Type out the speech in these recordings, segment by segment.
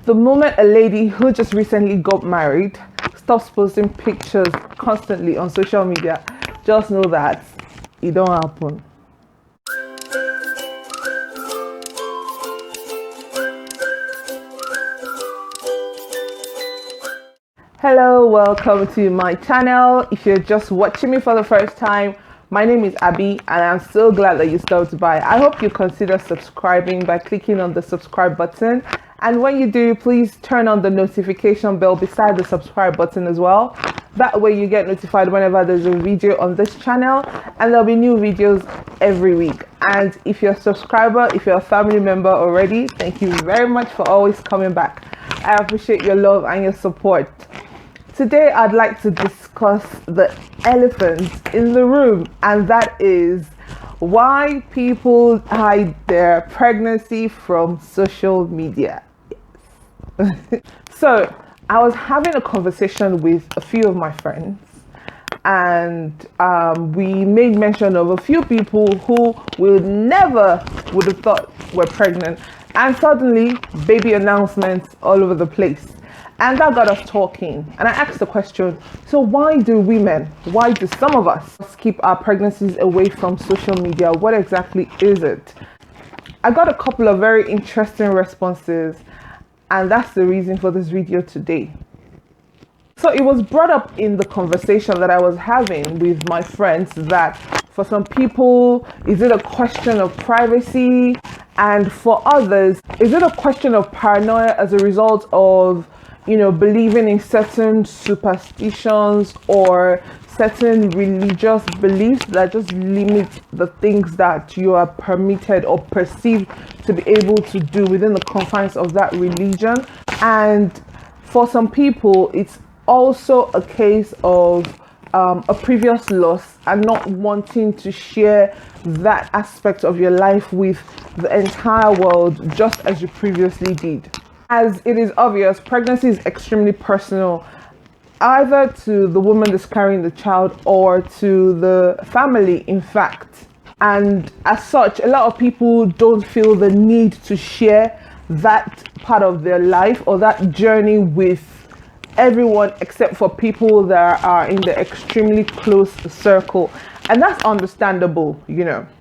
The moment a lady who just recently got married stops posting pictures constantly on social media, just know that it don't happen. Hello, welcome to my channel. If you're just watching me for the first time, my name is Abby and I'm so glad that you stopped by. I hope you consider subscribing by clicking on the subscribe button, and when you do, please turn on the notification bell beside the subscribe button as well. That way you get notified whenever there's a video on this channel, and there'll be new videos every week. And if you're a subscriber, if you're a family member already, thank you very much for always coming back. I appreciate your love and your support. Today, I'd like to discuss the elephant in the room, and that is why people hide their pregnancy from social media. Yes. So, I was having a conversation with a few of my friends, and we made mention of a few people who would have thought were pregnant, and suddenly baby announcements all over the place. And that got us talking, and I asked the question, so why do some of us keep our pregnancies away from social media? What exactly is it? I got a couple of very interesting responses, and that's the reason for this video today. So it was brought up in the conversation that I was having with my friends that for some people, is it a question of privacy? And for others, is it a question of paranoia as a result of believing in certain superstitions or certain religious beliefs that just limit the things that you are permitted or perceived to be able to do within the confines of that religion? And for some people, it's also a case of a previous loss and not wanting to share that aspect of your life with the entire world just as you previously did. As it is obvious, pregnancy is extremely personal, either to the woman that's carrying the child or to the family, in fact. And as such, a lot of people don't feel the need to share that part of their life or that journey with everyone except for people that are in the extremely close circle. And that's understandable,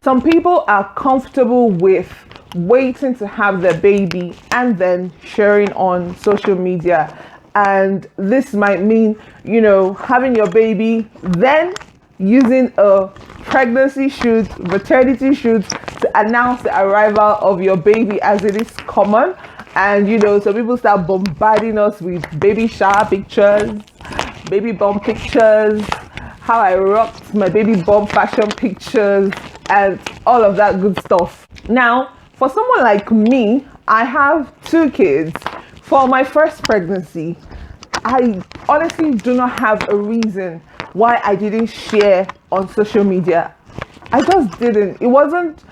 Some people are comfortable with waiting to have their baby and then sharing on social media. And this might mean, having your baby, then using a pregnancy shoot, maternity shoot to announce the arrival of your baby, as it is common. And so people start bombarding us with baby shower pictures, baby bump pictures, how I rocked my baby bump fashion pictures, and all of that good stuff. Now, for someone like me, I have 2 kids. For my first pregnancy, I honestly do not have a reason why I didn't share on social media. I just didn't. It wasn't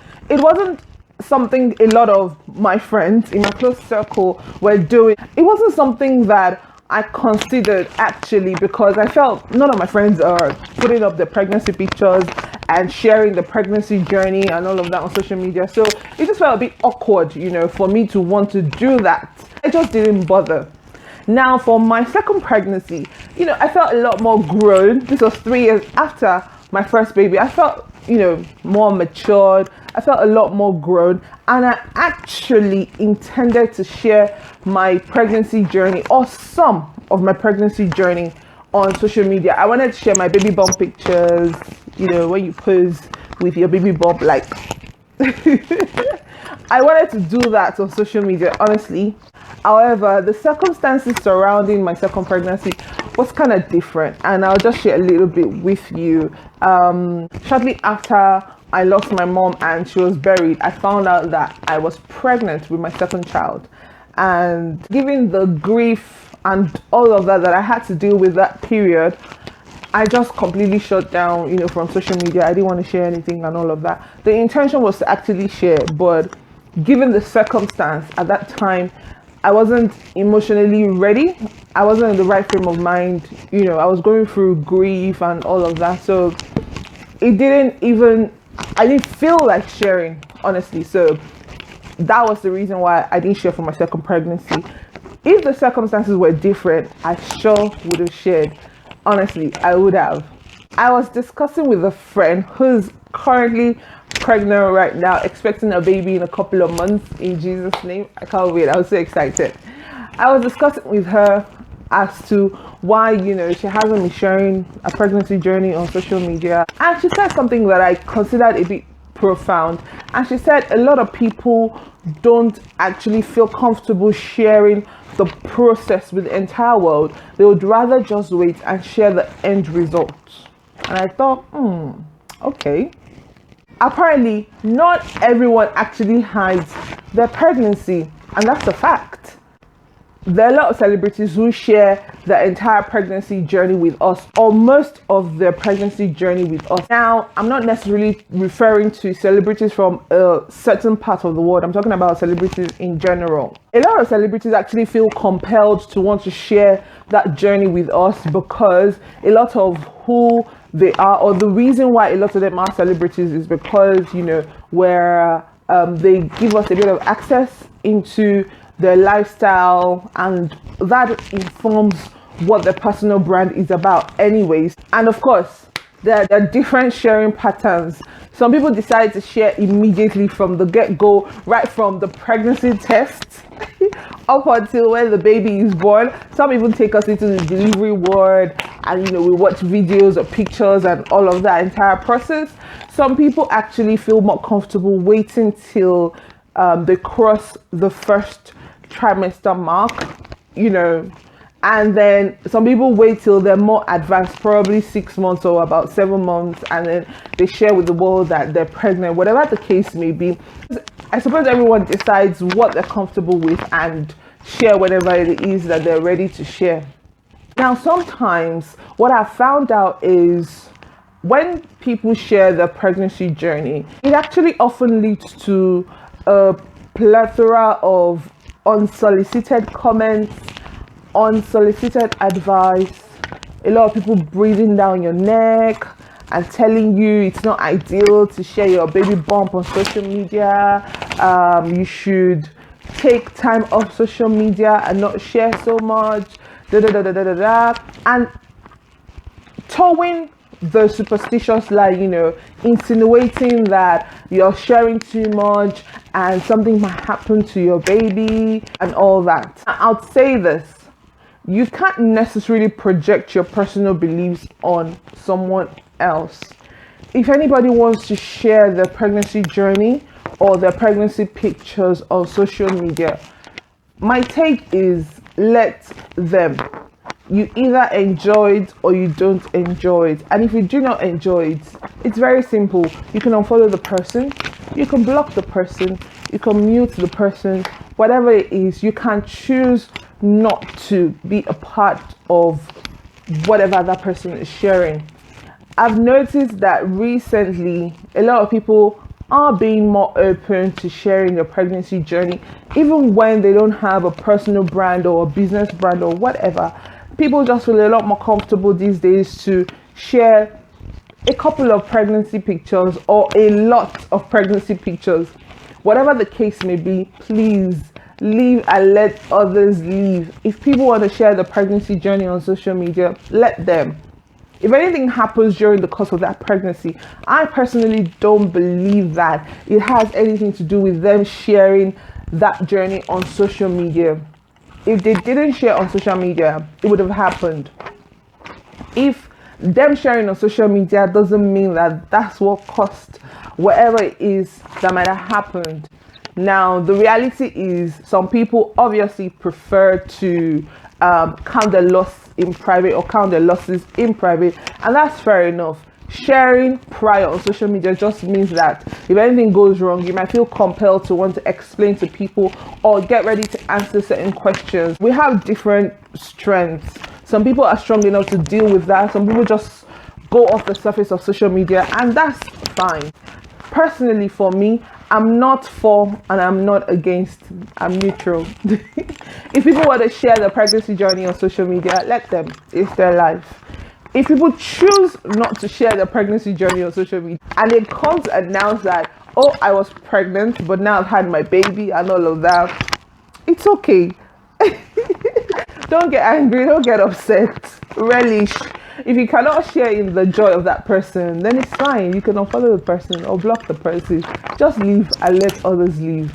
something a lot of my friends in my close circle were doing. It wasn't something that I considered, actually, because I felt none of my friends are putting up their pregnancy pictures and sharing the pregnancy journey and all of that on social media. So it just felt a bit awkward, for me to want to do that. I just didn't bother. Now, for my second pregnancy, I felt a lot more grown. This was 3 years after my first baby. I felt, more matured. I felt a lot more grown, and I actually intended to share my pregnancy journey, or some of my pregnancy journey, on social media. I wanted to share my baby bump pictures, when you pose with your baby bump, like I wanted to do that on social media, honestly. However, the circumstances surrounding my second pregnancy was kind of different, and I'll just share a little bit with you. Shortly after I lost my mom and she was buried, I found out that I was pregnant with my second child. And given the grief and all of that I had to deal with that period, I just completely shut down, from social media. I didn't want to share anything and all of that. The intention was to actually share, but given the circumstance at that time, I wasn't emotionally ready. I wasn't in the right frame of mind. I was going through grief and all of that. So I didn't feel like sharing, honestly. So that was the reason why I didn't share for my second pregnancy. If the circumstances were different, I sure would have shared. Honestly, I would have. I was discussing with a friend who's currently pregnant right now, expecting a baby in a couple of months, in Jesus' name. I can't wait. I was so excited. I was discussing with her as to why, she hasn't been sharing a pregnancy journey on social media. And she said something that I considered a bit profound. And she said a lot of people don't actually feel comfortable sharing the process with the entire world. They would rather just wait and share the end result. And I thought, okay. Apparently, not everyone actually hides their pregnancy, and that's a fact. There are a lot of celebrities who share their entire pregnancy journey with us, or most of their pregnancy journey with us. Now, I'm not necessarily referring to celebrities from a certain part of the world. I'm talking about celebrities in general. A lot of celebrities actually feel compelled to want to share that journey with us because a lot of who they are, or the reason why a lot of them are celebrities, is because, where they give us a bit of access into their lifestyle, and that informs what their personal brand is about anyways. And of course, there are different sharing patterns. Some people decide to share immediately from the get-go, right from the pregnancy test up until when the baby is born. Some even take us into the delivery ward, and we watch videos or pictures and all of that entire process. Some people actually feel more comfortable waiting till they cross the first trimester mark, and then some people wait till they're more advanced, probably 6 months or about 7 months, and then they share with the world that they're pregnant. Whatever the case may be, I suppose everyone decides what they're comfortable with and share whatever it is that they're ready to share. Now, sometimes what I've found out is when people share their pregnancy journey, it actually often leads to a plethora of unsolicited comments, unsolicited advice, a lot of people breathing down your neck and telling you it's not ideal to share your baby bump on social media. You should take time off social media and not share so much, and towing the superstitious lie, insinuating that you're sharing too much and something might happen to your baby and all that. I'll say this: you can't necessarily project your personal beliefs on someone else. If anybody wants to share their pregnancy journey or their pregnancy pictures on social media, my take is let them. You either enjoy it or you don't enjoy it. And if you do not enjoy it, it's very simple. You can unfollow the person, you can block the person, you can mute the person, whatever it is. You can choose not to be a part of whatever that person is sharing. I've noticed that recently a lot of people are being more open to sharing their pregnancy journey, even when they don't have a personal brand or a business brand or whatever. People just feel a lot more comfortable these days to share a couple of pregnancy pictures or a lot of pregnancy pictures. Whatever the case may be, please leave and let others leave. If people want to share the pregnancy journey on social media, let them. If anything happens during the course of that pregnancy, I personally don't believe that it has anything to do with them sharing that journey on social media. If they didn't share on social media, it would have happened. If them sharing on social media doesn't mean that that's what caused whatever it is that might have happened. Now, the reality is some people obviously prefer to count their loss in private or count their losses in private, and that's fair enough. Sharing prior on social media just means that if anything goes wrong, you might feel compelled to want to explain to people or get ready to answer certain questions. We have different strengths. Some people are strong enough to deal with that. Some people just go off the surface of social media, and that's fine. Personally, for me, I'm not for and I'm not against. I'm neutral. If people want to share their pregnancy journey on social media, let them. It's their life. If people choose not to share their pregnancy journey on social media and they come to announce that, oh, I was pregnant, but now I've had my baby and all of that, it's okay. Don't get angry, don't get upset. Relish. If you cannot share in the joy of that person, then it's fine. You can unfollow the person or block the person. Just leave and let others leave.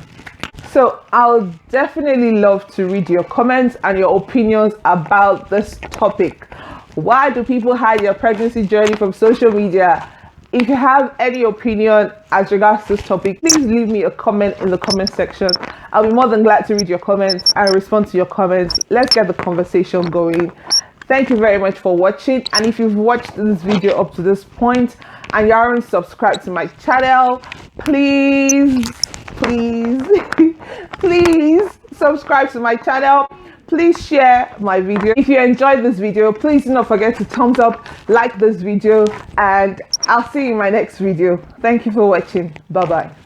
So I'll definitely love to read your comments and your opinions about this topic. Why do people hide their pregnancy journey from social media? If you have any opinion as regards to this topic, please leave me a comment in the comment section. I'll be more than glad to read your comments and respond to your comments. Let's get the conversation going. Thank you very much for watching. And if you've watched this video up to this point and you aren't subscribed to my channel, please subscribe to my channel. Please share my video. If you enjoyed this video, please do not forget to thumbs up, like this video, and I'll see you in my next video. Thank you for watching. Bye bye.